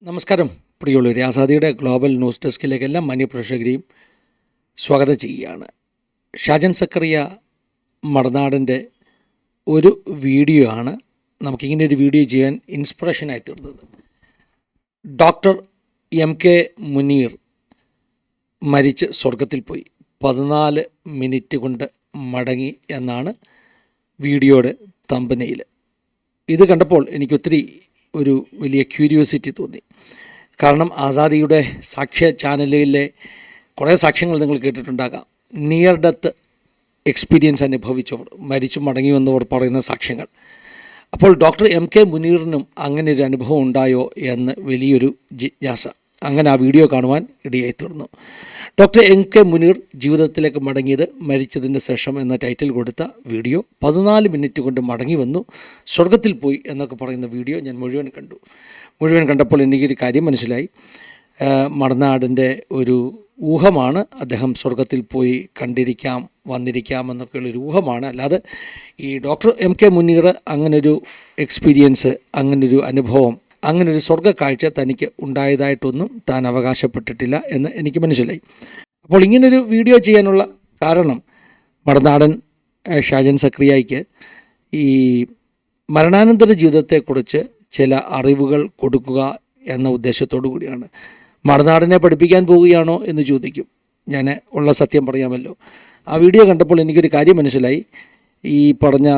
നമസ്കാരം പ്രിയമുള്ളവരെ, ആസാദിയുടെ global news ഡെസ്കിലേക്ക് എല്ലാ മാന്യപ്രേക്ഷകരെയും സ്വാഗതം ചെയ്യുകയാണ്. ഷാജൻ സക്കറിയ മടനാടിൻ്റെ ഒരു വീഡിയോ ആണ് നമുക്കിങ്ങനെ ഒരു വീഡിയോ ചെയ്യാൻ ഇൻസ്പിറേഷനായി തീർന്നത്. ഡോക്ടർ MK മുനീർ മരിച്ച് സ്വർഗത്തിൽ പോയി, 14 മിനിറ്റ് കൊണ്ട് മടങ്ങി എന്നാണ് വീഡിയോയുടെ തമ്പനയിൽ. ഇത് കണ്ടപ്പോൾ എനിക്കൊത്തിരി ഒരു വലിയ ക്യൂരിയോസിറ്റി തോന്നി. കാരണം ആസാദിയുടെ സാക്ഷ്യ ചാനലിലെ കുറേ സാക്ഷ്യങ്ങൾ നിങ്ങൾ കേട്ടിട്ടുണ്ടാകാം. നിയർ ഡെത്ത് എക്സ്പീരിയൻസ് അനുഭവിച്ചവർ, മരിച്ചു മടങ്ങി വന്നവർ പറയുന്ന സാക്ഷ്യങ്ങൾ. അപ്പോൾ ഡോക്ടർ MK മുനീറിനും അങ്ങനെ ഒരു അനുഭവം ഉണ്ടായോ എന്ന് വലിയൊരു ജിജ്ഞാസ. അങ്ങനെ ആ വീഡിയോ കാണുവാൻ ഇടയായി തീർന്നു. ഡോക്ടർ MK മുനീർ ജീവിതത്തിലേക്ക് മടങ്ങിയത് മരിച്ചതിന് ശേഷം എന്ന ടൈറ്റിൽ കൊടുത്ത വീഡിയോ, 14 മിനിറ്റ് കൊണ്ട് മടങ്ങി വന്നു, സ്വർഗത്തിൽ പോയി എന്നൊക്കെ പറയുന്ന വീഡിയോ ഞാൻ മുഴുവൻ കണ്ടു. മുഴുവൻ കണ്ടപ്പോൾ എനിക്കൊരു കാര്യം മനസ്സിലായി. മടനാടിൻ്റെ ഒരു ഊഹമാണ്. അദ്ദേഹം സ്വർഗത്തിൽ പോയി കണ്ടിരിക്കാം, വന്നിരിക്കാം എന്നൊക്കെയുള്ളൊരു ഊഹമാണ്. അല്ലാതെ ഈ ഡോക്ടർ MK മുനീർ അങ്ങനൊരു എക്സ്പീരിയൻസ്, അങ്ങനൊരു അനുഭവം, അങ്ങനൊരു സ്വർഗ്ഗ കാഴ്ച തനിക്ക് ഉണ്ടായതായിട്ടൊന്നും താൻ അവകാശപ്പെട്ടിട്ടില്ല എന്ന് എനിക്ക് മനസ്സിലായി. അപ്പോൾ ഇങ്ങനൊരു വീഡിയോ ചെയ്യാനുള്ള കാരണം, മടനാടൻ ഷാജൻ സക്രിയയ്ക്ക് ഈ മരണാനന്തര ജീവിതത്തെക്കുറിച്ച് ചില അറിവുകൾ കൊടുക്കുക എന്ന ഉദ്ദേശത്തോടു കൂടിയാണ്. മടനാടിനെ പഠിപ്പിക്കാൻ പോവുകയാണോ എന്ന് ചോദിക്കും. ഞാൻ ഉള്ള സത്യം പറയാമല്ലോ. ആ വീഡിയോ കണ്ടപ്പോൾ എനിക്കൊരു കാര്യം മനസ്സിലായി. ഈ പറഞ്ഞ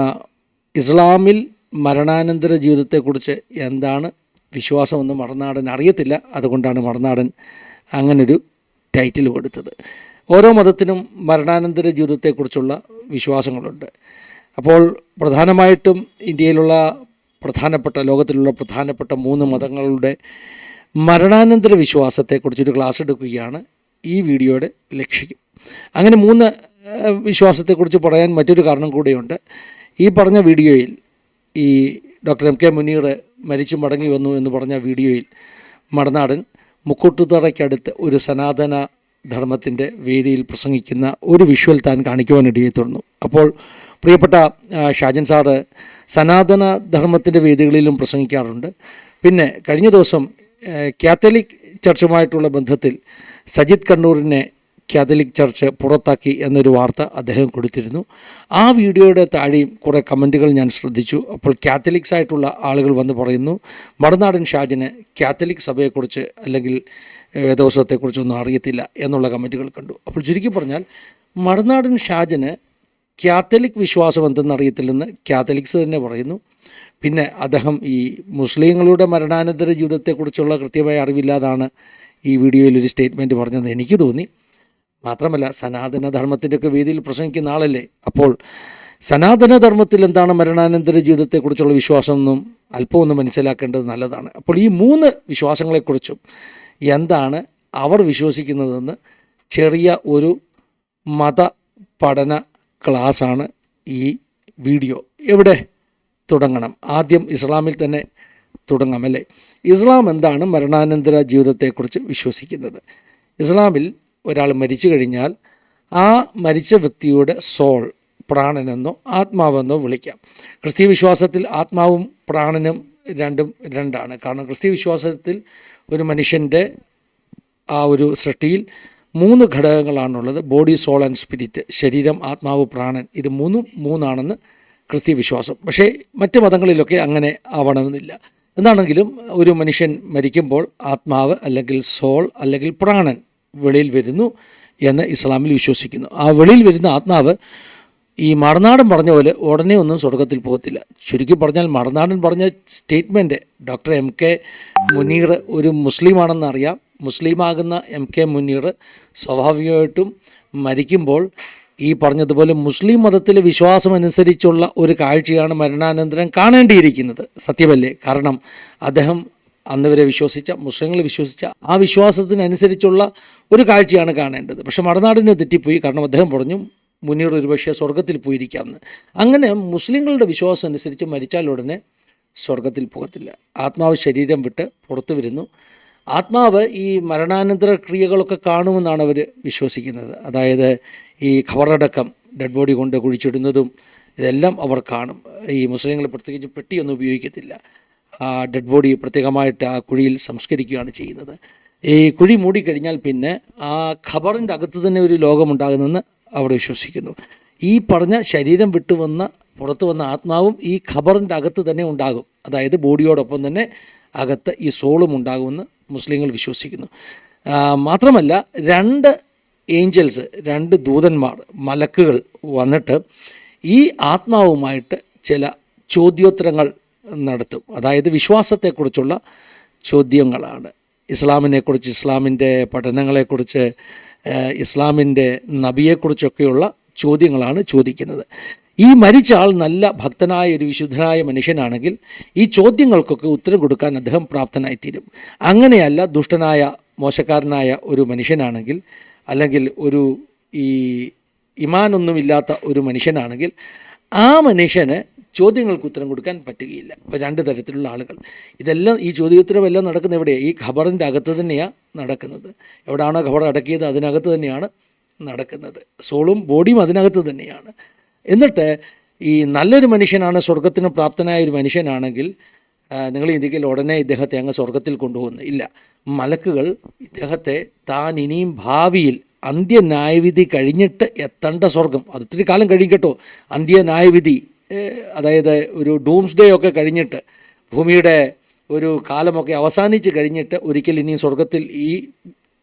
ഇസ്ലാമിൽ മരണാനന്തര ജീവിതത്തെക്കുറിച്ച് എന്താണ് വിശ്വാസമെന്ന് മടനാടൻ അറിയത്തില്ല. അതുകൊണ്ടാണ് മടനാടൻ അങ്ങനൊരു ടൈറ്റിൽ കൊടുത്തത്. ഓരോ മതത്തിനും മരണാനന്തര ജീവിതത്തെക്കുറിച്ചുള്ള വിശ്വാസങ്ങളുണ്ട്. അപ്പോൾ പ്രധാനമായിട്ടും ഇന്ത്യയിലുള്ള ലോകത്തിലുള്ള പ്രധാനപ്പെട്ട 3 മതങ്ങളുടെ മരണാനന്തര വിശ്വാസത്തെക്കുറിച്ചൊരു ക്ലാസ് എടുക്കുകയാണ് ഈ വീഡിയോയുടെ ലക്ഷ്യം. അങ്ങനെ 3 വിശ്വാസത്തെക്കുറിച്ച് പറയാൻ മറ്റൊരു കാരണം കൂടെയുണ്ട്. ഈ പറഞ്ഞ വീഡിയോയിൽ ഈ ഡോക്ടർ MK മുനീർ മരിച്ചു മടങ്ങി വന്നു എന്ന് പറഞ്ഞ വീഡിയോയിൽ മടനാടൻ മുക്കൂട്ടുതറയ്ക്കടുത്ത് ഒരു സനാതന ധർമ്മത്തിൻ്റെ വേദിയിൽ പ്രസംഗിക്കുന്ന ഒരു വിഷ്വൽ താൻ കാണിക്കുവാനിടയായി തീർന്നു. അപ്പോൾ പ്രിയപ്പെട്ട ഷാജൻ സാറ് സനാതന ധർമ്മത്തിൻ്റെ വേദികളിലും പ്രസംഗിക്കാറുണ്ട്. പിന്നെ കഴിഞ്ഞ ദിവസം കാത്തലിക് ചർച്ചുമായിട്ടുള്ള ബന്ധത്തിൽ സജിത് കണ്ണൂരിനെ കാത്തലിക് ചർച്ച് പുറത്താക്കി എന്നൊരു വാർത്ത അദ്ദേഹം കൊടുത്തിരുന്നു. ആ വീഡിയോയുടെ താഴെയും കുറേ കമൻറ്റുകൾ ഞാൻ ശ്രദ്ധിച്ചു. അപ്പോൾ കാത്തലിക്സ് ആയിട്ടുള്ള ആളുകൾ വന്ന് പറയുന്നു, മടനാടൻ ഷാജന് കാത്തലിക് സഭയെക്കുറിച്ച് അല്ലെങ്കിൽ വേദോത്സവത്തെക്കുറിച്ചൊന്നും അറിയത്തില്ല എന്നുള്ള കമൻറ്റുകൾ കണ്ടു. അപ്പോൾ ചുരുക്കി പറഞ്ഞാൽ മടനാടൻ ഷാജന് കാത്തലിക് വിശ്വാസം എന്തെന്നറിയത്തില്ലെന്ന് കാത്തലിക്സ് തന്നെ പറയുന്നു. പിന്നെ അദ്ദേഹം ഈ മുസ്ലിങ്ങളുടെ മരണാനന്തര ജീവിതത്തെക്കുറിച്ചുള്ള കൃത്യമായ അറിവില്ലാതാണ് ഈ വീഡിയോയിൽ ഒരു സ്റ്റേറ്റ്മെൻറ്റ് പറഞ്ഞതെന്ന് എനിക്ക് തോന്നി. മാത്രമല്ല, സനാതനധർമ്മത്തിൻ്റെയൊക്കെ വേദിയിൽ പ്രസംഗിക്കുന്ന ആളല്ലേ. അപ്പോൾ സനാതനധർമ്മത്തിൽ എന്താണ് മരണാനന്തര ജീവിതത്തെക്കുറിച്ചുള്ള വിശ്വാസമെന്നും അല്പമൊന്ന് മനസ്സിലാക്കേണ്ടത് നല്ലതാണ്. അപ്പോൾ ഈ 3 വിശ്വാസങ്ങളെക്കുറിച്ചും എന്താണ് അവർ വിശ്വസിക്കുന്നതെന്ന് ചെറിയ ഒരു മത പഠന ക്ലാസ്സാണ് ഈ വീഡിയോ. എവിടെ തുടങ്ങണം? ആദ്യം ഇസ്ലാമിൽ തന്നെ തുടങ്ങാം അല്ലേ. ഇസ്ലാം എന്താണ് മരണാനന്തര ജീവിതത്തെക്കുറിച്ച് വിശ്വസിക്കുന്നത്? ഇസ്ലാമിൽ ഒരാൾ മരിച്ചു കഴിഞ്ഞാൽ ആ മരിച്ച വ്യക്തിയുടെ സോൾ, പ്രാണനെന്നോ ആത്മാവെന്നോ വിളിക്കാം. ക്രിസ്തീയ വിശ്വാസത്തിൽ ആത്മാവും പ്രാണനും രണ്ടാണ്. കാരണം ക്രിസ്തീയ വിശ്വാസത്തിൽ ഒരു മനുഷ്യൻ്റെ ആ ഒരു സൃഷ്ടിയിൽ 3 ഘടകങ്ങളാണുള്ളത്: ബോഡി, സോൾ ആൻഡ് സ്പിരിറ്റ്. ശരീരം, ആത്മാവ്, പ്രാണൻ. ഇത് 3 ക്രിസ്തീയ വിശ്വാസം. പക്ഷേ മറ്റ് മതങ്ങളിലൊക്കെ അങ്ങനെ ആവണമെന്നില്ല. എന്താണെങ്കിലും ഒരു മനുഷ്യൻ മരിക്കുമ്പോൾ ആത്മാവ് അല്ലെങ്കിൽ സോൾ അല്ലെങ്കിൽ പ്രാണൻ വെളിയിൽ വരുന്നു എന്ന് ഇസ്ലാമിൽ വിശ്വസിക്കുന്നു. ആ വെളിയിൽ വരുന്ന ആത്മാവ് ഈ മടനാടൻ പറഞ്ഞ പോലെ ഉടനെ ഒന്നും സ്വർഗത്തിൽ പോകത്തില്ല. ചുരുക്കി പറഞ്ഞാൽ മടനാടൻ പറഞ്ഞ സ്റ്റേറ്റ്മെൻറ്റ്, ഡോക്ടർ MK മുനീർ ഒരു മുസ്ലിമാണെന്ന് അറിയാം. മുസ്ലിമാകുന്ന MK മുനീർ സ്വാഭാവികമായിട്ടും മരിക്കുമ്പോൾ ഈ പറഞ്ഞതുപോലെ മുസ്ലിം മതത്തിലെ വിശ്വാസം അനുസരിച്ചുള്ള ഒരു കാഴ്ചയാണ് മരണാനന്തരം കാണേണ്ടിയിരിക്കുന്നത്. സത്യമല്ലേ? കാരണം അദ്ദേഹം അന്ന് വരെ വിശ്വസിച്ച, മുസ്ലിങ്ങൾ വിശ്വസിച്ച ആ വിശ്വാസത്തിനനുസരിച്ചുള്ള ഒരു കാഴ്ചയാണ് കാണേണ്ടത്. പക്ഷേ മടനാടിനെ തെറ്റിപ്പോയി. കാരണം അദ്ദേഹം പറഞ്ഞു മുനീർ ഒരുപക്ഷെ സ്വർഗത്തിൽ പോയിരിക്കാമെന്ന്. അങ്ങനെ മുസ്ലിങ്ങളുടെ വിശ്വാസം അനുസരിച്ച് മരിച്ചാൽ ഉടനെ സ്വർഗത്തിൽ പോകത്തില്ല. ആത്മാവ് ശരീരം വിട്ട് പുറത്തു വരുന്നു. ആത്മാവ് ഈ മരണാനന്തര ക്രിയകളൊക്കെ കാണുമെന്നാണ് അവർ വിശ്വസിക്കുന്നത്. അതായത് ഈ ഖബറടക്കം, ഡെഡ് ബോഡി കൊണ്ട് കുഴിച്ചിടുന്നതും ഇതെല്ലാം അവർ കാണും. ഈ മുസ്ലിങ്ങൾ പ്രത്യേകിച്ച് പെട്ടിയൊന്നും ഉപയോഗിക്കത്തില്ല. ഡെഡ് ബോഡി പ്രത്യേകമായിട്ട് ആ കുഴിയിൽ സംസ്കരിക്കുകയാണ് ചെയ്യുന്നത്. ഈ കുഴി മൂടിക്കഴിഞ്ഞാൽ പിന്നെ ആ ഖബറിൻ്റെ അകത്ത് തന്നെ ഒരു ലോകമുണ്ടാകുന്നെന്ന് അവിടെ വിശ്വസിക്കുന്നു. ഈ പറഞ്ഞ ശരീരം വിട്ടുവന്ന പുറത്തു വന്ന ആത്മാവും ഈ ഖബറിൻ്റെ അകത്ത് തന്നെ ഉണ്ടാകും. അതായത് ബോഡിയോടൊപ്പം തന്നെ അകത്ത് ഈ സോളും ഉണ്ടാകുമെന്ന് മുസ്ലിങ്ങൾ വിശ്വസിക്കുന്നു. മാത്രമല്ല 2 ഏഞ്ചൽസ്, 2 ദൂതന്മാർ, മലക്കുകൾ വന്നിട്ട് ഈ ആത്മാവുമായിട്ട് ചില ചോദ്യോത്തരങ്ങൾ നടത്തും. അതായത് വിശ്വാസത്തെക്കുറിച്ചുള്ള ചോദ്യങ്ങളാണ്. ഇസ്ലാമിനെക്കുറിച്ച്, ഇസ്ലാമിൻ്റെ പഠനങ്ങളെക്കുറിച്ച്, ഇസ്ലാമിൻ്റെ നബിയെക്കുറിച്ചൊക്കെയുള്ള ചോദ്യങ്ങളാണ് ചോദിക്കുന്നത്. ഈ മരിച്ച ആൾ നല്ല ഭക്തനായ ഒരു വിശുദ്ധനായ മനുഷ്യനാണെങ്കിൽ ഈ ചോദ്യങ്ങൾക്കൊക്കെ ഉത്തരം കൊടുക്കാൻ അദ്ദേഹം പ്രാപ്തനായിത്തീരും. അങ്ങനെയല്ല ദുഷ്ടനായ മോശക്കാരനായ ഒരു മനുഷ്യനാണെങ്കിൽ, അല്ലെങ്കിൽ ഒരു ഈ ഇമാനൊന്നുമില്ലാത്ത ഒരു മനുഷ്യനാണെങ്കിൽ ആ മനുഷ്യന് ചോദ്യങ്ങൾക്ക് ഉത്തരം കൊടുക്കാൻ പറ്റുകയില്ല. ഇപ്പോൾ 2 തരത്തിലുള്ള ആളുകൾ. ഇതെല്ലാം ഈ ചോദ്യോത്തരമെല്ലാം നടക്കുന്നത് എവിടെയാണ്? ഈ ഖബറിൻ്റെ അകത്ത് തന്നെയാണ് നടക്കുന്നത്. എവിടെയാണോ ഖബർ അടക്കിയത് അതിനകത്ത് തന്നെയാണ് നടക്കുന്നത്. സോളും ബോഡിയും അതിനകത്ത് തന്നെയാണ്. എന്നിട്ട് ഈ നല്ലൊരു മനുഷ്യനാണ്, സ്വർഗത്തിന് പ്രാപ്തനായ ഒരു മനുഷ്യനാണെങ്കിൽ നിങ്ങൾ ചിന്തിക്കൽ ഉടനെ ഇദ്ദേഹത്തെ അങ്ങ് സ്വർഗത്തിൽ കൊണ്ടുപോകുന്നു. ഇല്ല, മലക്കുകൾ ഇദ്ദേഹത്തെ താൻ ഇനിയും ഭാവിയിൽ അന്ത്യന്യായവിധി കഴിഞ്ഞിട്ട് എത്തേണ്ട സ്വർഗം, അത് ഒത്തിരി കാലം കഴിക്കട്ടോ, അന്ത്യന്യായവിധി അതായത് ഒരു ഡൂംസ് ഡേ ഒക്കെ കഴിഞ്ഞിട്ട് ഭൂമിയുടെ ഒരു കാലമൊക്കെ അവസാനിച്ച് കഴിഞ്ഞിട്ട് ഒരിക്കൽ ഇനിയും സ്വർഗത്തിൽ ഈ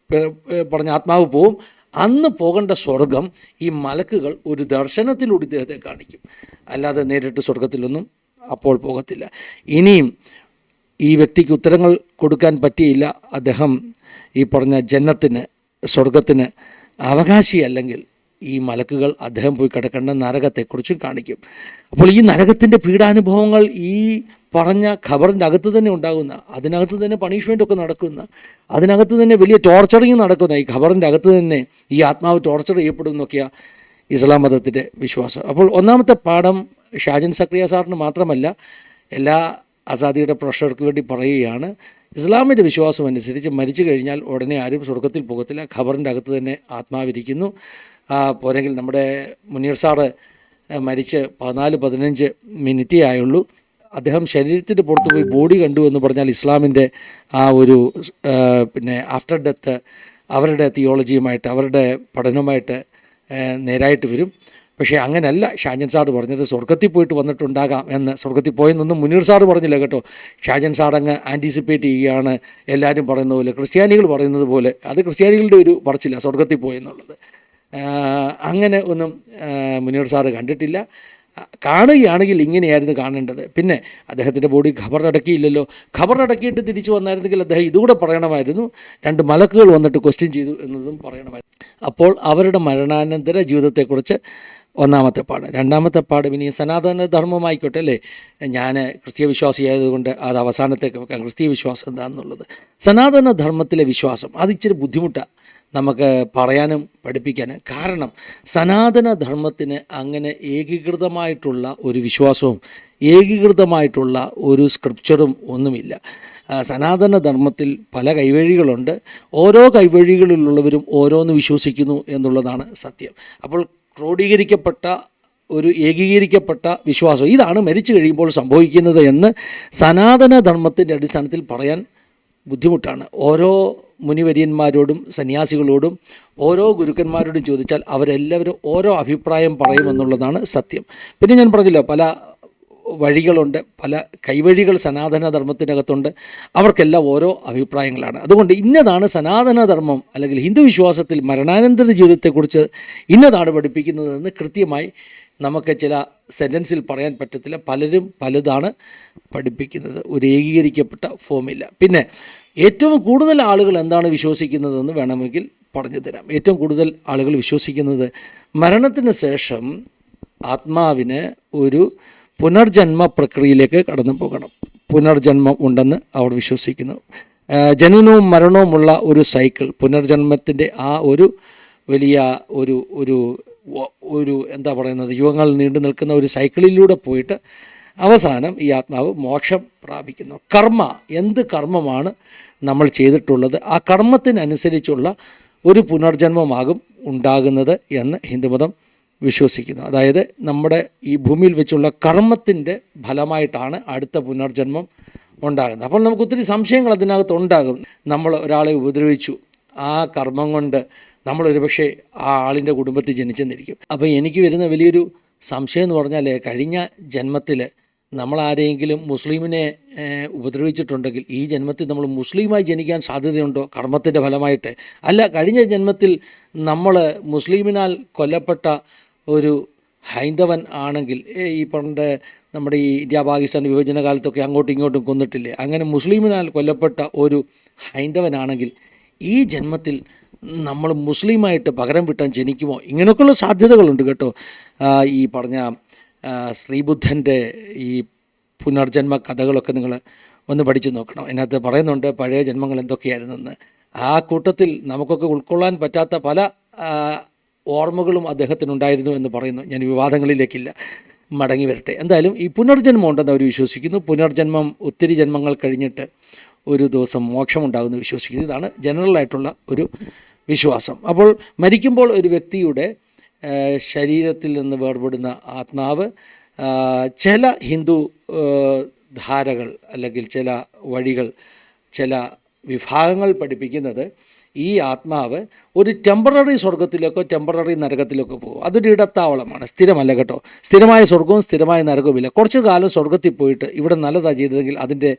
പറഞ്ഞ ആത്മാവ് പോവും. അന്ന് പോകേണ്ട സ്വർഗം ഈ മലക്കുകൾ ഒരു ദർശനത്തിലൂടെ ഇദ്ദേഹത്തെ കാണിക്കും. അല്ലാതെ നേരിട്ട് സ്വർഗത്തിലൊന്നും അപ്പോൾ പോകത്തില്ല. ഇനിയും ഈ വ്യക്തിക്ക് ഉത്തരങ്ങൾ കൊടുക്കാൻ പറ്റിയില്ല, അദ്ദേഹം ഈ പറഞ്ഞ ജന്നത്തിന്, സ്വർഗത്തിന് അവകാശിയല്ലെങ്കിൽ ഈ മലക്കുകൾ അദ്ദേഹം പോയി കിടക്കേണ്ട നരകത്തെക്കുറിച്ചും കാണിക്കും. അപ്പോൾ ഈ നരകത്തിൻ്റെ പീഡാനുഭവങ്ങൾ ഈ പറഞ്ഞ ഖബറിൻ്റെ അകത്ത് തന്നെ ഉണ്ടാകുന്ന, അതിനകത്ത് തന്നെ പണിഷ്മെൻ്റൊക്കെ നടക്കുന്ന, അതിനകത്ത് തന്നെ വലിയ ടോർച്ചറിങ് നടക്കുന്ന, ഈ ഖബറിൻ്റെ അകത്ത് തന്നെ ഈ ആത്മാവ് ടോർച്ചർ ചെയ്യപ്പെടുന്നൊക്കെയാണ് ഇസ്ലാം മതത്തിൻ്റെ വിശ്വാസം. അപ്പോൾ ഒന്നാമത്തെ പാഠം ഷാജൻ സക്രിയ സാറിന് മാത്രമല്ല എല്ലാ ആസാദിയുടെ പ്രഷർക്ക് വേണ്ടി പറയുകയാണ്. ഇസ്ലാമിൻ്റെ വിശ്വാസം അനുസരിച്ച് മരിച്ചു കഴിഞ്ഞാൽ ഉടനെ ആരും സ്വർഗത്തിൽ പോകത്തില്ല, ഖബറിൻ്റെ അകത്ത് തന്നെ ആത്മാവിരിക്കുന്നു. പോരെങ്കിൽ നമ്മുടെ മുനീർ സാറ് മരിച്ച് 14-15 മിനിറ്റേ ആയുള്ളൂ. അദ്ദേഹം ശരീരത്തിൻ്റെ പുറത്ത് പോയി ബോഡി കണ്ടു എന്ന് പറഞ്ഞാൽ ഇസ്ലാമിൻ്റെ ആ ഒരു പിന്നെ ആഫ്റ്റർ ഡെത്ത് അവരുടെ തിയോളജിയുമായിട്ട്, അവരുടെ പഠനവുമായിട്ട് നേരായിട്ട് വരും. പക്ഷേ അങ്ങനെയല്ല ഷാജൻ സാറ് പറഞ്ഞത്. സ്വർഗത്തിൽ പോയിട്ട് വന്നിട്ടുണ്ടാകാം എന്ന്. സ്വർഗത്തിൽ പോയെന്നൊന്നും മുനീർ സാറ് പറഞ്ഞില്ല കേട്ടോ. ഷാജൻ സാർ അങ്ങ് ആൻറ്റിസിപ്പേറ്റ് ചെയ്യുകയാണ്. എല്ലാവരും പറയുന്ന പോലെ, ക്രിസ്ത്യാനികൾ പറയുന്നത് പോലെ. അത് ക്രിസ്ത്യാനികളുടെ ഒരു പറച്ചില്ല, സ്വർഗത്തിൽ പോയെന്നുള്ളത്. അങ്ങനെ ഒന്നും മുനീർ സാറ് കണ്ടിട്ടില്ല. കാണുകയാണെങ്കിൽ ഇങ്ങനെയായിരുന്നു കാണേണ്ടത്. പിന്നെ അദ്ദേഹത്തിൻ്റെ ബോഡി ഖബറിലടക്കിയില്ലല്ലോ. ഖബറിലടക്കിയിട്ട് തിരിച്ചു വന്നായിരുന്നെങ്കിൽ അദ്ദേഹം ഇതുകൂടെ പറയണമായിരുന്നു. 2 മലക്കുകൾ വന്നിട്ട് ക്വസ്റ്റ്യൻ ചെയ്തു എന്നതും പറയണമായിരുന്നു. അപ്പോൾ അവരുടെ മരണാനന്തര ജീവിതത്തെക്കുറിച്ച് ഒന്നാമത്തെ പാഠം. രണ്ടാമത്തെ പാഠം ഇനി സനാതന ധർമ്മമായിക്കോട്ടെ അല്ലേ. ഞാൻ ക്രിസ്തീയ വിശ്വാസിയായതുകൊണ്ട് അത് അവസാനത്തേക്ക് വെക്കാം. ക്രിസ്തീയ വിശ്വാസം എന്താണെന്നുള്ളത്, സനാതന ധർമ്മത്തിലെ വിശ്വാസം അത് ഇച്ചിരി ബുദ്ധിമുട്ടാണ് നമുക്ക് പറയാനും പഠിപ്പിക്കാനും. കാരണം സനാതന ധർമ്മത്തിന് അങ്ങനെ ഏകീകൃതമായിട്ടുള്ള ഒരു വിശ്വാസവും ഏകീകൃതമായിട്ടുള്ള ഒരു സ്ക്രിപ്ചറും ഒന്നുമില്ല. സനാതന ധർമ്മത്തിൽ പല കൈവഴികളുണ്ട്. ഓരോ കൈവഴികളിലുള്ളവരും ഓരോന്ന് വിശ്വസിക്കുന്നു എന്നുള്ളതാണ് സത്യം. അപ്പോൾ ക്രോഡീകരിക്കപ്പെട്ട ഒരു ഏകീകരിക്കപ്പെട്ട വിശ്വാസം ഇതാണ് മരിച്ചു കഴിയുമ്പോൾ സംഭവിക്കുന്നത് എന്ന് സനാതന ധർമ്മത്തിൻ്റെ അടിസ്ഥാനത്തിൽ പറയാൻ ബുദ്ധിമുട്ടാണ്. ഓരോ മുനിവര്യന്മാരോടും സന്യാസികളോടും ഓരോ ഗുരുക്കന്മാരോടും ചോദിച്ചാൽ അവരെല്ലാവരും ഓരോ അഭിപ്രായം പറയുമെന്നുള്ളതാണ് സത്യം. പിന്നെ ഞാൻ പറഞ്ഞില്ല, പല വഴികളുണ്ട്, പല കൈവഴികൾ സനാതന ധർമ്മത്തിനകത്തുണ്ട്. അവർക്കെല്ലാം ഓരോ അഭിപ്രായങ്ങളാണ്. അതുകൊണ്ട് ഇന്നതാണ് സനാതന ധർമ്മം അല്ലെങ്കിൽ ഹിന്ദു വിശ്വാസത്തിൽ മരണാനന്തര ജീവിതത്തെക്കുറിച്ച് ഇന്നതാണ് പഠിപ്പിക്കുന്നതെന്ന് കൃത്യമായി നമുക്ക് ചില സെൻറ്റൻസിൽ പറയാൻ പറ്റത്തില്ല. പലരും പലതാണ് പഠിപ്പിക്കുന്നത്. ഒരു ഏകീകരിക്കപ്പെട്ട ഫോമില്ല. പിന്നെ ഏറ്റവും കൂടുതൽ ആളുകൾ എന്താണ് വിശ്വസിക്കുന്നതെന്ന് വേണമെങ്കിൽ പറഞ്ഞു തരാം. ഏറ്റവും കൂടുതൽ ആളുകൾ വിശ്വസിക്കുന്നത് മരണത്തിന് ശേഷം ആത്മാവിന് ഒരു പുനർജന്മ പ്രക്രിയയിലേക്ക് കടന്നു പോകണം. പുനർജന്മം ഉണ്ടെന്ന് അവർ വിശ്വസിക്കുന്നു. ജനനവും മരണവുമുള്ള ഒരു സൈക്കിൾ, പുനർജന്മത്തിൻ്റെ ആ ഒരു വലിയ ഒരു ഒരു ഒരു എന്താ പറയുന്നത്, യുഗങ്ങൾ നീണ്ടു നിൽക്കുന്ന ഒരു സൈക്കിളിലൂടെ പോയിട്ട് അവസാനം ഈ ആത്മാവ് മോക്ഷം പ്രാപിക്കുന്നു. കർമ്മ, എന്ത് കർമ്മമാണ് നമ്മൾ ചെയ്തിട്ടുള്ളത് ആ കർമ്മത്തിനനുസരിച്ചുള്ള ഒരു പുനർജന്മമാകും ഉണ്ടാകുന്നത് എന്ന് ഹിന്ദുമതം വിശ്വസിക്കുന്നു. അതായത് നമ്മുടെ ഈ ഭൂമിയിൽ വെച്ചുള്ള കർമ്മത്തിൻ്റെ ഫലമായിട്ടാണ് അടുത്ത പുനർജന്മം ഉണ്ടാകുന്നത്. അപ്പോൾ നമുക്ക് ഒത്തിരി സംശയങ്ങൾ അതിനകത്ത് ഉണ്ടാകും. നമ്മൾ ഒരാളെ ഉപദ്രവിച്ചു, ആ കർമ്മം കൊണ്ട് നമ്മളൊരു പക്ഷേ ആ ആളിൻ്റെ കുടുംബത്തിൽ ജനിച്ചെന്നിരിക്കും. അപ്പോൾ എനിക്ക് വരുന്ന വലിയൊരു സംശയം എന്ന് പറഞ്ഞാൽ, കഴിഞ്ഞ ജന്മത്തിൽ നമ്മൾ ആരെങ്കിലും മുസ്ലിമിനെ ഉപദ്രവിച്ചിട്ടുണ്ടെങ്കിൽ ഈ ജന്മത്തിൽ നമ്മൾ മുസ്ലിമായി ജനിക്കാൻ സാധ്യതയുണ്ടോ കർമ്മത്തിൻ്റെ ഫലമായിട്ട്? അല്ല, കഴിഞ്ഞ ജന്മത്തിൽ നമ്മൾ മുസ്ലിമിനാൽ കൊല്ലപ്പെട്ട ഒരു ഹൈന്ദവൻ ആണെങ്കിൽ, ഈ പണ്ട് നമ്മുടെ ഈ ഇന്ത്യ പാകിസ്ഥാൻ വിഭജന കാലത്തൊക്കെ അങ്ങോട്ടും ഇങ്ങോട്ടും കൊന്നിട്ടില്ലേ, അങ്ങനെ മുസ്ലിമിനാൽ കൊല്ലപ്പെട്ട ഒരു ഹൈന്ദവനാണെങ്കിൽ ഈ ജന്മത്തിൽ നമ്മൾ മുസ്ലിമായിട്ട് പകരം വിട്ടാൻ ജനിക്കുമോ? ഇങ്ങനെയൊക്കെയുള്ള സാധ്യതകളുണ്ട് കേട്ടോ. ഈ പറഞ്ഞ ശ്രീബുദ്ധൻ്റെ ഈ പുനർജന്മ കഥകളൊക്കെ നിങ്ങൾ ഒന്ന് പഠിച്ചു നോക്കണം. അതിനകത്ത് പറയുന്നുണ്ട് പഴയ ജന്മങ്ങൾ എന്തൊക്കെയായിരുന്നെന്ന്. ആ കൂട്ടത്തിൽ നമുക്കൊക്കെ ഉൾക്കൊള്ളാൻ പറ്റാത്ത പല ഓർമ്മകളും അദ്ദേഹത്തിനുണ്ടായിരുന്നു എന്ന് പറയുന്നു. ഞാൻ വിവാദങ്ങളിലേക്കില്ല, മടങ്ങി വരട്ടെ. എന്തായാലും ഈ പുനർജന്മം ഉണ്ടെന്ന് അവർ വിശ്വസിക്കുന്നു. പുനർജന്മം ഒത്തിരി ജന്മങ്ങൾ കഴിഞ്ഞിട്ട് ഒരു ദിവസം മോക്ഷമുണ്ടാകുമെന്ന് വിശ്വസിക്കുന്നു. ഇതാണ് ജനറലായിട്ടുള്ള ഒരു വിശ്വാസം. അപ്പോൾ മരിക്കുമ്പോൾ ഒരു വ്യക്തിയുടെ ശരീരത്തിൽ നിന്ന് വേർപെടുന്ന ആത്മാവ് ചില ഹിന്ദു ധാരകൾ അല്ലെങ്കിൽ ചില വഴികൾ, ചില വിഭാഗങ്ങൾ പഠിപ്പിക്കുന്നത് ഈ ആത്മാവ് ഒരു ടെമ്പററി സ്വർഗത്തിലേക്കോ ടെമ്പററി നരകത്തിലേക്കോ പോകും. അതൊരു ഇടത്താവളമാണ്, സ്ഥിരമല്ല കേട്ടോ. സ്ഥിരമായ സ്വർഗവും സ്ഥിരമായ നരകവുമില്ല. കുറച്ചു കാലം സ്വർഗത്തിൽ പോയിട്ട് ഇവിടെ നല്ലതാണ് ചെയ്തതെങ്കിൽ അതിൻ്റെ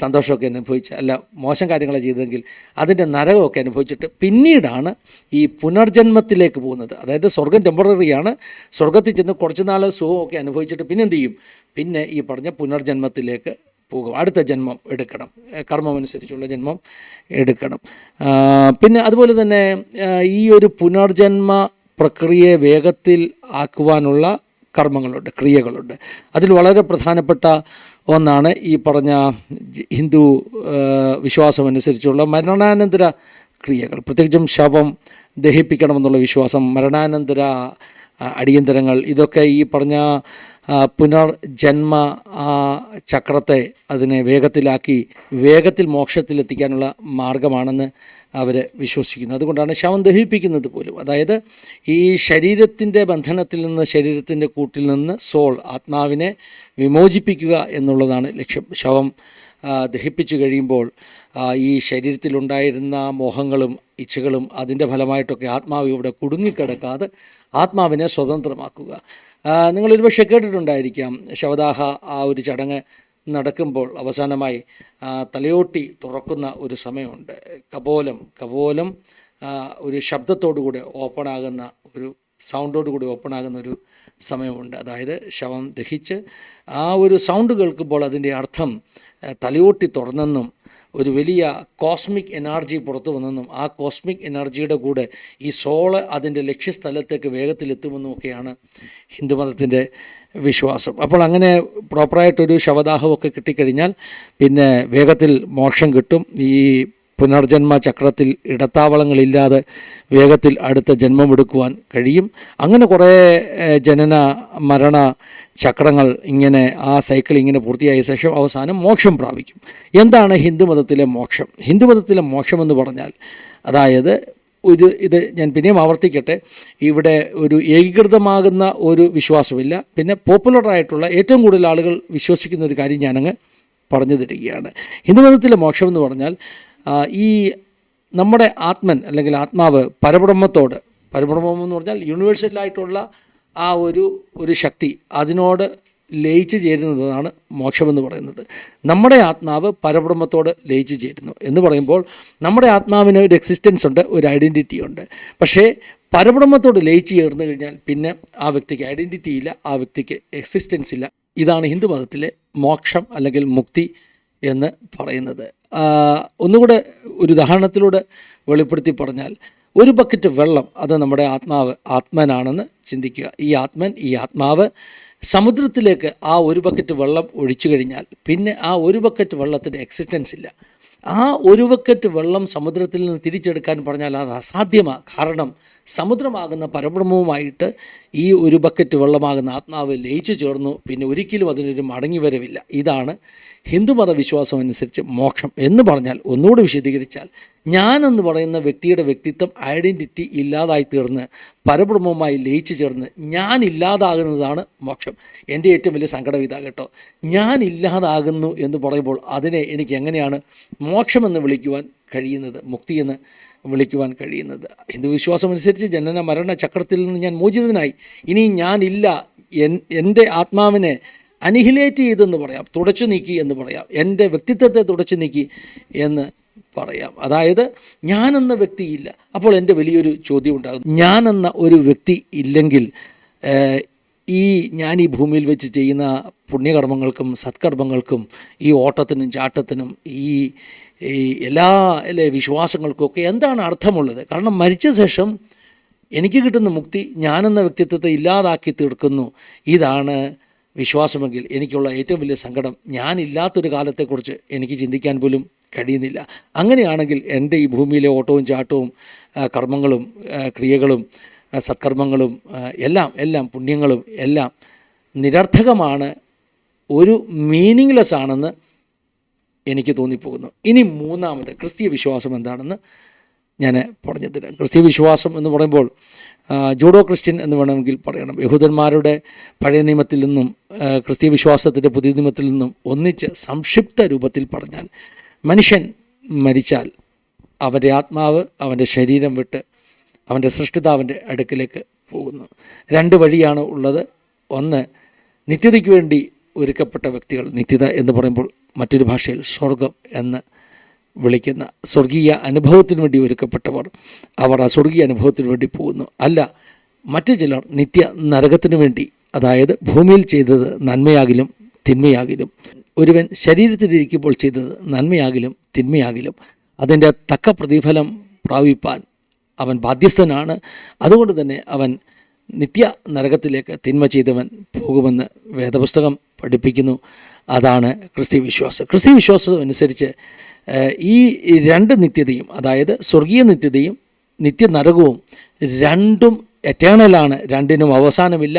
സന്തോഷമൊക്കെ അനുഭവിച്ച്, അല്ല മോശം കാര്യങ്ങളാണ് ചെയ്തതെങ്കിൽ അതിൻ്റെ നരകമൊക്കെ അനുഭവിച്ചിട്ട് പിന്നീടാണ് ഈ പുനർജന്മത്തിലേക്ക് പോകുന്നത്. അതായത് സ്വർഗം ടെമ്പററിയാണ്. സ്വർഗത്തിൽ ചെന്ന് കുറച്ച് നാൾ സുഖമൊക്കെ അനുഭവിച്ചിട്ട് പിന്നെ എന്ത് ചെയ്യും? പിന്നെ ഈ പറഞ്ഞ പുനർജന്മത്തിലേക്ക് പോകും. അടുത്ത ജന്മം എടുക്കണം, കർമ്മമനുസരിച്ചുള്ള ജന്മം എടുക്കണം. പിന്നെ അതുപോലെ തന്നെ ഈ ഒരു പുനർജന്മ പ്രക്രിയയെ വേഗത്തിൽ ആക്കുവാനുള്ള കർമ്മങ്ങളുണ്ട്, ക്രിയകളുണ്ട്. അതിൽ വളരെ പ്രധാനപ്പെട്ട ഒന്നാണ് ഈ പറഞ്ഞ ഹിന്ദു വിശ്വാസമനുസരിച്ചുള്ള മരണാനന്തര ക്രിയകൾ. പ്രത്യേകിച്ചും ശവം ദഹിപ്പിക്കണമെന്നുള്ള വിശ്വാസം, മരണാനന്തര അടിയന്തരങ്ങൾ, ഇതൊക്കെ ഈ പറഞ്ഞ പുനർജന്മ ചക്രത്തെ അതിനെ വേഗത്തിൽ മോക്ഷത്തിലെത്തിക്കാനുള്ള മാർഗമാണെന്ന് അവർ വിശ്വസിക്കുന്നു. അതുകൊണ്ടാണ് ശവം ദഹിപ്പിക്കുന്നത് പോലും. അതായത് ഈ ശരീരത്തിൻ്റെ ബന്ധനത്തിൽ നിന്ന്, ശരീരത്തിൻ്റെ കൂട്ടിൽ നിന്ന് ആത്മാവിനെ വിമോചിപ്പിക്കുക എന്നുള്ളതാണ് ലക്ഷ്യം. ശവം ദഹിപ്പിച്ചു കഴിയുമ്പോൾ ഈ ശരീരത്തിലുണ്ടായിരുന്ന മോഹങ്ങളും ഇച്ഛകളും അതിൻ്റെ ഫലമായിട്ടൊക്കെ ആത്മാവ് ഇവിടെ കുടുങ്ങിക്കിടക്കാതെ ആത്മാവിനെ സ്വതന്ത്രമാക്കുക. നിങ്ങളൊരു പക്ഷേ കേട്ടിട്ടുണ്ടായിരിക്കാം, ശവദാഹ ആ ഒരു ചടങ്ങ് നടക്കുമ്പോൾ അവസാനമായി തലയോട്ടി തുറക്കുന്ന ഒരു സമയമുണ്ട്. കപോലം ഒരു ശബ്ദത്തോടുകൂടി ഓപ്പണാകുന്ന, ഒരു സൗണ്ടോടുകൂടി ഓപ്പണാകുന്ന ഒരു സമയമുണ്ട്. അതായത് ശവം ദഹിച്ച് ആ ഒരു സൗണ്ട് കേൾക്കുമ്പോൾ അതിൻ്റെ അർത്ഥം തലയോട്ടി തുറന്നെന്നും ഒരു വലിയ കോസ്മിക് എനർജി പുറത്തു വന്നെന്നും ആ കോസ്മിക് എനർജിയുടെ കൂടെ ഈ സോള് അതിൻ്റെ ലക്ഷ്യസ്ഥലത്തേക്ക് വേഗത്തിലെത്തുമെന്നുമൊക്കെയാണ് ഹിന്ദുമതത്തിൻ്റെ വിശ്വാസം. അപ്പോൾ അങ്ങനെ പ്രോപ്പറായിട്ടൊരു ശവദാഹമൊക്കെ കിട്ടിക്കഴിഞ്ഞാൽ പിന്നെ വേഗത്തിൽ മോക്ഷം കിട്ടും. ഈ പുനർജന്മ ചക്രത്തിൽ ഇടത്താവളങ്ങളില്ലാതെ വേഗത്തിൽ അടുത്ത ജന്മമെടുക്കുവാൻ കഴിയും. അങ്ങനെ കുറേ ജനന മരണ ചക്രങ്ങൾ ഇങ്ങനെ ആ സൈക്കിൾ ഇങ്ങനെ പൂർത്തിയായ ശേഷം അവസാനം മോക്ഷം പ്രാപിക്കും. എന്താണ് ഹിന്ദുമതത്തിലെ മോക്ഷം? ഹിന്ദുമതത്തിലെ മോക്ഷം എന്ന് പറഞ്ഞാൽ, അതായത് ഇത് ഞാൻ പിന്നെയും ആവർത്തിക്കട്ടെ, ഇവിടെ ഒരു ഏകീകൃതമാകുന്ന ഒരു വിശ്വാസമില്ല. പിന്നെ പോപ്പുലറായിട്ടുള്ള ഏറ്റവും കൂടുതൽ ആളുകൾ വിശ്വസിക്കുന്ന ഒരു കാര്യം ഞാനങ്ങ് പറഞ്ഞു തരികയാണ്. ഹിന്ദുമതത്തിലെ മോക്ഷം എന്ന് പറഞ്ഞാൽ ഈ നമ്മുടെ ആത്മൻ അല്ലെങ്കിൽ ആത്മാവ് പരബ്രഹ്മം എന്ന് പറഞ്ഞാൽ യൂണിവേഴ്സലായിട്ടുള്ള ആ ഒരു ശക്തി, അതിനോട് ലയിച്ചു ചേരുന്നതാണ് മോക്ഷമെന്ന് പറയുന്നത്. നമ്മുടെ ആത്മാവ് പരബ്രഹ്മത്തോട് ലയിച്ചു ചേരുന്നു എന്ന് പറയുമ്പോൾ നമ്മുടെ ആത്മാവിന് ഒരു എക്സിസ്റ്റൻസ് ഉണ്ട്, ഒരു ഐഡൻറ്റിറ്റി ഉണ്ട്. പക്ഷേ പരബ്രഹ്മത്തോട് ലയിച്ചു ചേർന്ന് കഴിഞ്ഞാൽ പിന്നെ ആ വ്യക്തിക്ക് ഐഡൻറ്റിറ്റി ഇല്ല, ആ വ്യക്തിക്ക് എക്സിസ്റ്റൻസ് ഇല്ല. ഇതാണ് ഹിന്ദുമതത്തിലെ മോക്ഷം അല്ലെങ്കിൽ മുക്തി എന്ന് പറയുന്നത്. ഒന്നുകൂടെ ഒരു ഉദാഹരണത്തിലൂടെ വെളിപ്പെടുത്തി പറഞ്ഞാൽ, ഒരു ബക്കറ്റ് വെള്ളം അത് നമ്മുടെ ആത്മനാണെന്ന് ചിന്തിക്കുക. ഈ ആത്മാവ് സമുദ്രത്തിലേക്ക് ആ ഒരു ബക്കറ്റ് വെള്ളം ഒഴിച്ചു കഴിഞ്ഞാൽ പിന്നെ ആ ഒരു ബക്കറ്റ് വെള്ളത്തിൻ്റെ എക്സിസ്റ്റൻസ് ഇല്ല. ആ ഒരു ബക്കറ്റ് വെള്ളം സമുദ്രത്തിൽ നിന്ന് തിരിച്ചെടുക്കാൻ പറഞ്ഞാൽ അത് അസാധ്യമാണ്. കാരണം സമുദ്രമാകുന്ന പരബ്രഹ്മവുമായിട്ട് ഈ ഒരു ബക്കറ്റ് വെള്ളമാകുന്ന ആത്മാവ് ലയിച്ചു ചേർന്നു, പിന്നെ ഒരിക്കലും അതിനൊരു മടങ്ങി വരവില്ല. ഇതാണ് ഹിന്ദുമത വിശ്വാസം അനുസരിച്ച് മോക്ഷം എന്ന് പറഞ്ഞാൽ, ഒന്നുകൂടി വിശദീകരിച്ചാൽ, ഞാനെന്ന് പറയുന്ന വ്യക്തിയുടെ വ്യക്തിത്വം, ഐഡൻറ്റിറ്റി ഇല്ലാതായി തീർന്ന് പരബ്രഹ്മവുമായി ലയിച്ചു ചേർന്ന് ഞാൻ ഇല്ലാതാകുന്നതാണ് മോക്ഷം. എൻ്റെ ഏറ്റവും വലിയ സങ്കടം ഇതാ കേട്ടോ. ഞാൻ ഇല്ലാതാകുന്നു എന്ന് പറയുമ്പോൾ അതിനെ എനിക്ക് എങ്ങനെയാണ് മോക്ഷമെന്ന് വിളിക്കുവാൻ കഴിയുന്നത്, മുക്തിയെന്ന് വിളിക്കുവാൻ കഴിയുന്നത്? ഹിന്ദു വിശ്വാസം അനുസരിച്ച് ജനന മരണ ചക്രത്തിൽ നിന്ന് ഞാൻ മോചിതനായി, ഇനി ഞാനില്ല, എൻ്റെ ആത്മാവിനെ അനിഹിലേറ്റ് ചെയ്തെന്ന് പറയാം, തുടച്ചു നീക്കി എന്ന് പറയാം, എൻ്റെ വ്യക്തിത്വത്തെ തുടച്ചു നീക്കി എന്ന് പറയാം. അതായത് ഞാനെന്ന വ്യക്തിയില്ല. അപ്പോൾ എൻ്റെ വലിയൊരു ചോദ്യം ഉണ്ടാകും, ഞാനെന്ന ഒരു വ്യക്തി ഇല്ലെങ്കിൽ ഞാൻ ഈ ഭൂമിയിൽ വെച്ച് ചെയ്യുന്ന പുണ്യകർമ്മങ്ങൾക്കും സത്കർമ്മങ്ങൾക്കും ഈ ഓട്ടത്തിനും ചാട്ടത്തിനും ഈ എല്ലാ വിശ്വാസങ്ങൾക്കൊക്കെ എന്താണ് അർത്ഥമുള്ളത്? കാരണം മരിച്ച ശേഷം എനിക്ക് കിട്ടുന്ന മുക്തി ഞാനെന്ന വ്യക്തിത്വത്തെ ഇല്ലാതാക്കി തീർക്കുന്നു. ഇതാണ് വിശ്വാസമെങ്കിൽ എനിക്കുള്ള ഏറ്റവും വലിയ സങ്കടം, ഞാനില്ലാത്തൊരു കാലത്തെക്കുറിച്ച് എനിക്ക് ചിന്തിക്കാൻ പോലും കഴിയുന്നില്ല. അങ്ങനെയാണെങ്കിൽ എൻ്റെ ഈ ഭൂമിയിലെ ഓട്ടവും ചാട്ടവും കർമ്മങ്ങളും ക്രിയകളും സത്കർമ്മങ്ങളും എല്ലാം പുണ്യങ്ങളും എല്ലാം നിരർത്ഥകമാണ്, ഒരു മീനിങ്ലെസ് ആണെന്ന് എനിക്ക് തോന്നിപ്പോകുന്നു. ഇനി മൂന്നാമത് ക്രിസ്തീയ വിശ്വാസം എന്താണെന്ന് ഞാൻ പറഞ്ഞു തരാം. ക്രിസ്തീയ വിശ്വാസം എന്ന് പറയുമ്പോൾ ജൂഡോ ക്രിസ്ത്യൻ എന്ന് വേണമെങ്കിൽ പറയണം. യഹൂദന്മാരുടെ പഴയ നിയമത്തിൽ നിന്നും ക്രിസ്തീയ വിശ്വാസത്തിൻ്റെ പുതിയ നിയമത്തിൽ നിന്നും ഒന്നിച്ച് സംക്ഷിപ്ത രൂപത്തിൽ പറഞ്ഞാൽ, മനുഷ്യൻ മരിച്ചാൽ അവൻ്റെ ആത്മാവ് അവൻ്റെ ശരീരം വിട്ട് അവൻ്റെ സൃഷ്ടിതാവിൻ്റെ അടുക്കിലേക്ക് പോകുന്നു. രണ്ട് വഴിയാണ് ഉള്ളത്. ഒന്ന്, നിത്യതയ്ക്ക് വേണ്ടി ഒരുക്കപ്പെട്ട വ്യക്തികൾ, നിത്യത എന്ന് പറയുമ്പോൾ മറ്റൊരു ഭാഷയിൽ സ്വർഗം എന്ന് വിളിക്കുന്ന സ്വർഗീയ അനുഭവത്തിന് വേണ്ടി ഒരുക്കപ്പെട്ടവർ, അവർ ആ സ്വർഗീയ അനുഭവത്തിന് വേണ്ടി പോകുന്നു. അല്ല, മറ്റു ചിലർ നിത്യ നരകത്തിന് വേണ്ടി, അതായത് ഭൂമിയിൽ ചെയ്തത് നന്മയാകിലും തിന്മയാകിലും, ഒരുവൻ ശരീരത്തിലിരിക്കുമ്പോൾ ചെയ്തത് നന്മയാകിലും തിന്മയാകിലും അതിൻ്റെ തക്ക പ്രതിഫലം പ്രാപിപ്പാൻ അവൻ ബാധ്യസ്ഥനാണ്. അതുകൊണ്ട് തന്നെ അവൻ നിത്യ നരകത്തിലേക്ക് തിന്മ ചെയ്തവൻ പോകുമെന്ന് വേദപുസ്തകം പഠിപ്പിക്കുന്നു. അതാണ് ക്രിസ്തീയ വിശ്വാസം. ക്രിസ്തീയ വിശ്വാസം അനുസരിച്ച് ഈ രണ്ട് നിത്യതയും, അതായത് സ്വർഗീയ നിത്യതയും നിത്യനരകവും രണ്ടും എറ്റേണലാണ്, രണ്ടിനും അവസാനമില്ല,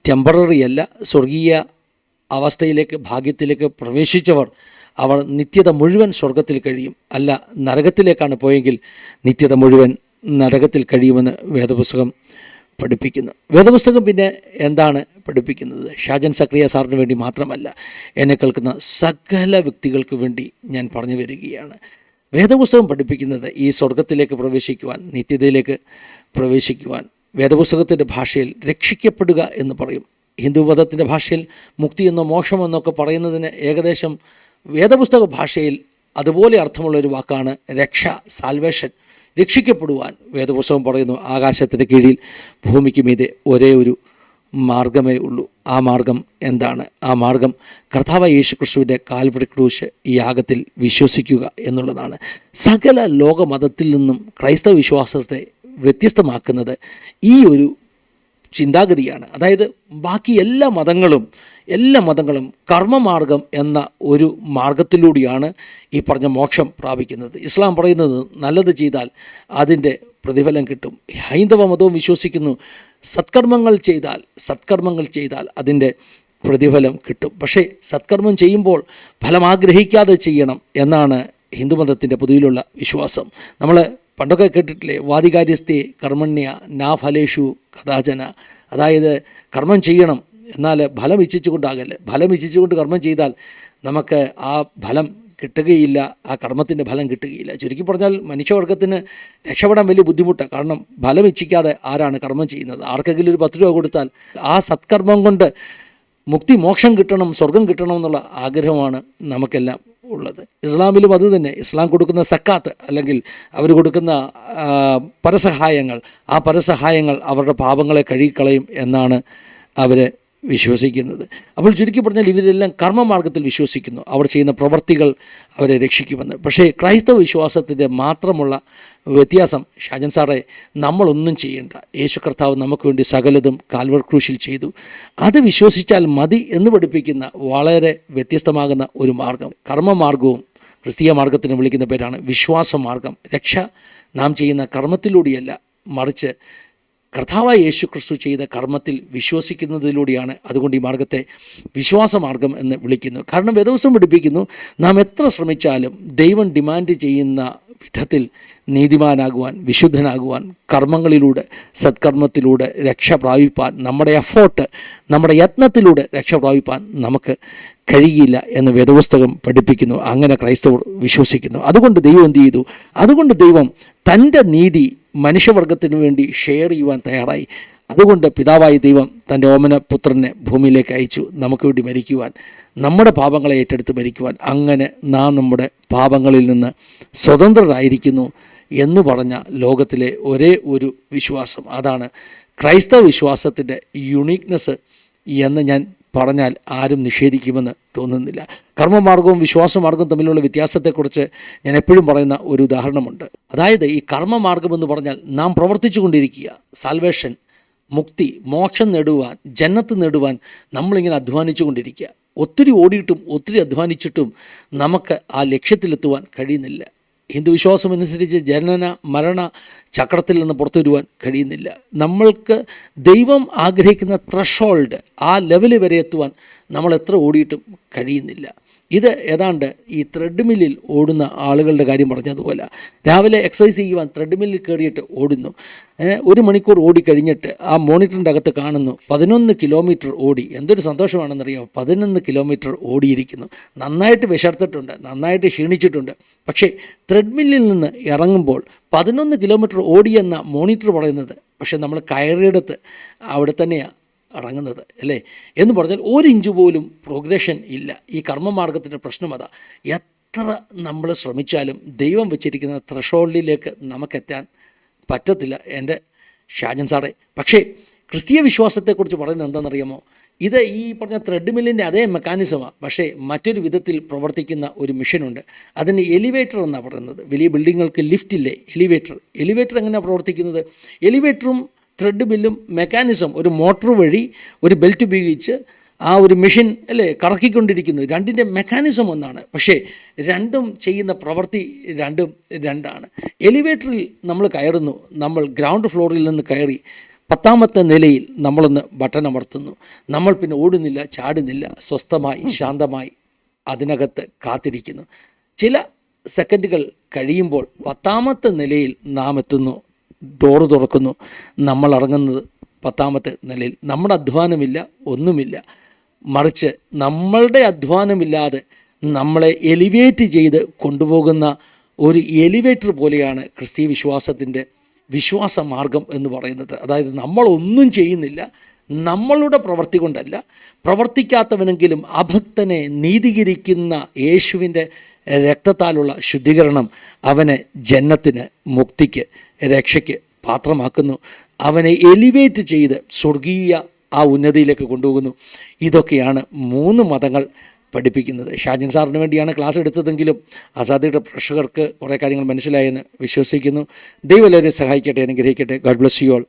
ടെമ്പററി അല്ല. സ്വർഗീയ അവസ്ഥയിലേക്ക്, ഭാഗ്യത്തിലേക്ക് പ്രവേശിച്ചവർ അവർ നിത്യത മുഴുവൻ സ്വർഗത്തിൽ കഴിയും. അല്ല, നരകത്തിലേക്കാണ് പോയെങ്കിൽ നിത്യത മുഴുവൻ നരകത്തിൽ കഴിയുമെന്ന് വേദപുസ്തകം പഠിപ്പിക്കുന്നു. വേദപുസ്തകം പിന്നെ എന്താണ് പഠിപ്പിക്കുന്നത്? ഷാജൻ സക്രിയ സാറിന് വേണ്ടി മാത്രമല്ല, എന്നെ കേൾക്കുന്ന സകല വ്യക്തികൾക്ക് വേണ്ടി ഞാൻ പറഞ്ഞു വരികയാണ്. വേദപുസ്തകം പഠിപ്പിക്കുന്നത് ഈ സ്വർഗത്തിലേക്ക് പ്രവേശിക്കുവാൻ, നിത്യതയിലേക്ക് പ്രവേശിക്കുവാൻ, വേദപുസ്തകത്തിൻ്റെ ഭാഷയിൽ രക്ഷിക്കപ്പെടുക എന്ന് പറയും. ഹിന്ദുമതത്തിൻ്റെ ഭാഷയിൽ മുക്തി എന്നോ മോക്ഷമെന്നൊക്കെ പറയുന്നതിന് ഏകദേശം വേദപുസ്തക ഭാഷയിൽ അതുപോലെ അർത്ഥമുള്ളൊരു വാക്കാണ് രക്ഷ, സാൽവേഷൻ. രക്ഷിക്കപ്പെടുവാൻ വേദപുസ്തകം പറയുന്നു, ആകാശത്തിന് കീഴിൽ ഭൂമിക്ക് മീതെ ഒരേ ഒരു മാർഗമേ ഉള്ളൂ. ആ മാർഗം എന്താണ്? ആ മാർഗം കർത്താവായ യേശുക്രിസ്തുവിൻ്റെ കാൽവരി ക്രൂശ് ഈ യാഗത്തിൽ വിശ്വസിക്കുക എന്നുള്ളതാണ്. സകല ലോകമതത്തിൽ നിന്നും ക്രൈസ്തവ വിശ്വാസത്തെ വ്യത്യസ്തമാക്കുന്നത് ഈ ഒരു ചിന്താഗതിയാണ്. അതായത് ബാക്കി എല്ലാ മതങ്ങളും കർമ്മമാർഗം എന്ന ഒരു മാർഗത്തിലൂടെയാണ് ഈ പറഞ്ഞ മോക്ഷം പ്രാപിക്കുന്നത്. ഇസ്ലാം പറയുന്നത് നല്ലത് ചെയ്താൽ അതിൻ്റെ പ്രതിഫലം കിട്ടും. ഹൈന്ദവ മതവും വിശ്വസിക്കുന്നു സത്കർമ്മങ്ങൾ ചെയ്താൽ അതിൻ്റെ പ്രതിഫലം കിട്ടും. പക്ഷേ സത്കർമ്മം ചെയ്യുമ്പോൾ ഫലം ആഗ്രഹിക്കാതെ ചെയ്യണം എന്നാണ് ഹിന്ദുമതത്തിൻ്റെ പൊതുവിലുള്ള വിശ്വാസം. നമ്മൾ പണ്ടൊക്കെ കേട്ടിട്ടില്ലേ, വാദികാര്യസ്ഥേ കർമ്മണ്യ നാ ഫലേഷു കഥാചന. അതായത് കർമ്മം ചെയ്യണം, എന്നാൽ ഫലം ഇച്ഛിച്ചുകൊണ്ടാകല്ലേ. ഫലം ഇച്ഛിച്ചുകൊണ്ട് കർമ്മം ചെയ്താൽ നമുക്ക് ആ ഫലം കിട്ടുകയില്ല, ആ കർമ്മത്തിൻ്റെ ഫലം കിട്ടുകയില്ല. ചുരുക്കി പറഞ്ഞാൽ മനുഷ്യവർഗത്തിന് രക്ഷപ്പെടാൻ വലിയ ബുദ്ധിമുട്ടാണ്. കാരണം ഫലം ഇച്ഛിക്കാതെ ആരാണ് കർമ്മം ചെയ്യുന്നത്? ആർക്കെങ്കിലും ഒരു 10 രൂപ കൊടുത്താൽ ആ സത്കർമ്മം കൊണ്ട് മുക്തി, മോക്ഷം കിട്ടണം, സ്വർഗം കിട്ടണം എന്നുള്ള ആഗ്രഹമാണ് നമുക്കെല്ലാം ഉള്ളത്. ഇസ്ലാമിലും അത് തന്നെ. ഇസ്ലാം കൊടുക്കുന്ന സക്കാത്ത്, അല്ലെങ്കിൽ അവർ കൊടുക്കുന്ന പരസഹായങ്ങൾ, ആ പരസഹായങ്ങൾ അവരുടെ പാപങ്ങളെ കഴുകിക്കളയും എന്നാണ് അവർ വിശ്വസിക്കുന്നത്. അപ്പോൾ ചുരുക്കി പറഞ്ഞാൽ ഇവരെല്ലാം കർമ്മമാർഗത്തിൽ വിശ്വസിക്കുന്നു, അവർ ചെയ്യുന്ന പ്രവർത്തികൾ അവരെ രക്ഷിക്കുമെന്ന്. പക്ഷേ ക്രൈസ്തവ വിശ്വാസത്തിൻ്റെ മാത്രമുള്ള വ്യത്യാസം, ഷാജൻ സാറേ, നമ്മളൊന്നും ചെയ്യേണ്ട, യേശു കർത്താവ് നമുക്ക് വേണ്ടി സകലതും കാൽവർ ക്രൂശിൽ ചെയ്തു, അത് വിശ്വസിച്ചാൽ മതി എന്ന് പഠിപ്പിക്കുന്ന വളരെ വ്യത്യസ്തമാകുന്ന ഒരു മാർഗം. കർമ്മമാർഗവും ക്രിസ്തീയ മാർഗത്തിന് വിളിക്കുന്ന പേരാണ് വിശ്വാസമാർഗം. രക്ഷ നാം ചെയ്യുന്ന കർമ്മത്തിലൂടെയല്ല, മറിച്ച് കർത്താവായ യേശു ക്രിസ്തു ചെയ്ത കർമ്മത്തിൽ വിശ്വസിക്കുന്നതിലൂടെയാണ്. അതുകൊണ്ട് ഈ മാർഗത്തെ വിശ്വാസമാർഗം എന്ന് വിളിക്കുന്നു. കാരണം വേദപുസ്തകം പഠിപ്പിക്കുന്നു, നാം എത്ര ശ്രമിച്ചാലും ദൈവം ഡിമാൻഡ് ചെയ്യുന്ന വിധത്തിൽ നീതിമാനാകുവാൻ, വിശുദ്ധനാകുവാൻ, കർമ്മങ്ങളിലൂടെ, സത്കർമ്മത്തിലൂടെ രക്ഷ പ്രാപിപ്പാൻ, നമ്മുടെ എഫോർട്ട്, നമ്മുടെ യത്നത്തിലൂടെ രക്ഷ പ്രാപിപ്പാൻ നമുക്ക് കഴിയില്ല എന്ന് വേദപുസ്തകം പഠിപ്പിക്കുന്നു. അങ്ങനെ ക്രൈസ്തവർ വിശ്വസിക്കുന്നു. അതുകൊണ്ട് ദൈവം എന്ത് ചെയ്തു? അതുകൊണ്ട് ദൈവം തൻ്റെ നീതി മനുഷ്യവർഗത്തിന് വേണ്ടി ഷെയർ ചെയ്യുവാൻ തയ്യാറായി. അതുകൊണ്ട് പിതാവായ ദൈവം തൻ്റെ ഓമന പുത്രനെ ഭൂമിയിലേക്ക് അയച്ചു, നമുക്ക് വേണ്ടി മരിക്കുവാൻ, നമ്മുടെ പാപങ്ങളെ ഏറ്റെടുത്ത് മരിക്കുവാൻ. അങ്ങനെ നാം നമ്മുടെ പാപങ്ങളിൽ നിന്ന് സ്വതന്ത്രരായിരിക്കുന്നു എന്ന് പറഞ്ഞ ലോകത്തിലെ ഒരേ ഒരു വിശ്വാസം, അതാണ് ക്രൈസ്തവ വിശ്വാസത്തിൻ്റെ യുണീക്നെസ് എന്ന് ഞാൻ പറഞ്ഞാൽ ആരും നിഷേധിക്കുമെന്ന് തോന്നുന്നില്ല. കർമ്മമാർഗവും വിശ്വാസമാർഗവും തമ്മിലുള്ള വ്യത്യാസത്തെക്കുറിച്ച് ഞാൻ എപ്പോഴും പറയുന്ന ഒരു ഉദാഹരണമുണ്ട്. അതായത് ഈ കർമ്മമാർഗം എന്ന് പറഞ്ഞാൽ നാം പ്രവർത്തിച്ചു കൊണ്ടിരിക്കുക, സാൽവേഷൻ, മുക്തി, മോക്ഷം നേടുവാൻ, ജന്നത്ത് നേടുവാൻ നമ്മളിങ്ങനെ അധ്വാനിച്ചു കൊണ്ടിരിക്കുക. ഒത്തിരി ഓടിയിട്ടും ഒത്തിരി അധ്വാനിച്ചിട്ടും നമുക്ക് ആ ലക്ഷ്യത്തിലെത്തുവാൻ കഴിയുന്നില്ല. ഹിന്ദു വിശ്വാസം അനുസരിച്ച് ജനന മരണ ചക്രത്തിൽ നിന്ന് പുറത്തു വരുവാൻ കഴിയുന്നില്ല. നമ്മൾക്ക് ദൈവം ആഗ്രഹിക്കുന്ന ത്രഷോൾഡ്, ആ ലെവല് വരെ എത്തുവാൻ നമ്മൾ എത്ര ഓടിയിട്ടും കഴിയുന്നില്ല. ഇത് ഏതാണ്ട് ഈ ത്രെഡ് മില്ലിൽ ഓടുന്ന ആളുകളുടെ കാര്യം പറഞ്ഞതുപോലെ, രാവിലെ എക്സസൈസ് ചെയ്യുവാൻ ത്രെഡ് മില്ലിൽ കയറിയിട്ട് ഓടുന്നു. 1 മണിക്കൂർ ഓടിക്കഴിഞ്ഞിട്ട് ആ മോണിറ്ററിൻ്റെ അകത്ത് കാണുന്നു 11 കിലോമീറ്റർ ഓടി. എന്തൊരു സന്തോഷമാണെന്നറിയാമോ? 11 കിലോമീറ്റർ ഓടിയിരിക്കുന്നു. നന്നായിട്ട് വിശർത്തിട്ടുണ്ട്, നന്നായിട്ട് ക്ഷീണിച്ചിട്ടുണ്ട്. പക്ഷേ ത്രെഡ് മില്ലിൽ നിന്ന് ഇറങ്ങുമ്പോൾ 11 കിലോമീറ്റർ ഓടിയെന്ന മോണിറ്റർ പറയുന്നത്, പക്ഷേ നമ്മൾ കയറിയെടുത്ത് അവിടെ തന്നെയാണ് ഇറങ്ങുന്നത്, അല്ലേ? എന്ന് പറഞ്ഞാൽ 1 ഇഞ്ച് പോലും പ്രോഗ്രഷൻ ഇല്ല. ഈ കർമ്മമാർഗത്തിൻ്റെ പ്രശ്നം അതാ. എത്ര നമ്മൾ ശ്രമിച്ചാലും ദൈവം വെച്ചിരിക്കുന്ന ത്രഷോൾഡിലേക്ക് നമുക്കെത്താൻ പറ്റത്തില്ല എൻ്റെ ഷാജൻ സാറേ. പക്ഷേ ക്രിസ്തീയ വിശ്വാസത്തെക്കുറിച്ച് പറയുന്നത് എന്താണെന്നറിയാമോ? ഇത് ഈ പറഞ്ഞ ത്രെഡ് മില്ലിൻ്റെ അതേ മെക്കാനിസമാണ്, പക്ഷേ മറ്റൊരു വിധത്തിൽ പ്രവർത്തിക്കുന്ന ഒരു മെഷീനുണ്ട്. അതിന് എലിവേറ്റർ എന്നാണ് പറയുന്നത്. വലിയ ബിൽഡിങ്ങുകൾക്ക് ലിഫ്റ്റ് ഇല്ലേ, എലിവേറ്റർ എങ്ങനെയാണ് പ്രവർത്തിക്കുന്നത്? എലിവേറ്ററും ത്രെഡ് മില്ലും മെക്കാനിസം, ഒരു മോട്ടോർ വഴി ഒരു ബെൽറ്റ് ഉപയോഗിച്ച് ആ ഒരു മെഷീൻ അല്ലേ കറക്കിക്കൊണ്ടിരിക്കുന്നു. രണ്ടിൻ്റെ മെക്കാനിസം ഒന്നാണ്, പക്ഷേ രണ്ടും ചെയ്യുന്ന പ്രവൃത്തി രണ്ടാണ്. എലിവേറ്ററിൽ നമ്മൾ കയറുന്നു, നമ്മൾ ഗ്രൗണ്ട് ഫ്ലോറിൽ നിന്ന് കയറി 10ാമത്തെ നിലയിൽ നമ്മളൊന്ന് ബട്ടൺ അമർത്തുന്നു. നമ്മൾ പിന്നെ ഓടുന്നില്ല, ചാടുന്നില്ല, സ്വസ്ഥമായി ശാന്തമായി അതിനകത്ത് കാത്തിരിക്കുന്നു. ചില സെക്കൻഡുകൾ കഴിയുമ്പോൾ 10ാമത്തെ നിലയിൽ നാം എത്തുന്നു. ഡോറ് തുറക്കുന്നു, നമ്മൾ ഇറങ്ങുന്നത് 10ാമത്തെ നിലയിൽ. നമ്മുടെ അധ്വാനമില്ല, ഒന്നുമില്ല, മറിച്ച് നമ്മളുടെ അധ്വാനമില്ലാതെ നമ്മളെ എലിവേറ്റ് ചെയ്ത് കൊണ്ടുപോകുന്ന ഒരു എലിവേറ്റർ പോലെയാണ് ക്രിസ്തീയ വിശ്വാസത്തിൻ്റെ വിശ്വാസമാർഗം എന്ന് പറയുന്നത്. അതായത് നമ്മളൊന്നും ചെയ്യുന്നില്ല, നമ്മളുടെ പ്രവൃത്തി കൊണ്ടല്ല, പ്രവർത്തിക്കാത്തവനെങ്കിലും അഭക്തനെ നീതീകരിക്കുന്ന യേശുവിൻ്റെ രക്തത്താലുള്ള ശുദ്ധീകരണം അവനെ ജന്നത്തിന്, മുക്തിക്ക്, രക്ഷയ്ക്ക് പാത്രമാക്കുന്നു. അവനെ എലിവേറ്റ് ചെയ്ത് സ്വർഗീയ ആ ഉന്നതിയിലേക്ക് കൊണ്ടുപോകുന്നു. ഇതൊക്കെയാണ് 3 മതങ്ങൾ പഠിപ്പിക്കുന്നത്. ഷാജൻ സാറിന് വേണ്ടിയാണ് ക്ലാസ് എടുത്തതെങ്കിലും ആസാദിയുടെ പ്രേക്ഷകർക്ക് കുറേ കാര്യങ്ങൾ മനസ്സിലായെന്ന് വിശ്വസിക്കുന്നു. ദൈവം എല്ലാവരെയും സഹായിക്കട്ടെ, അനുഗ്രഹിക്കട്ടെ. God bless you all.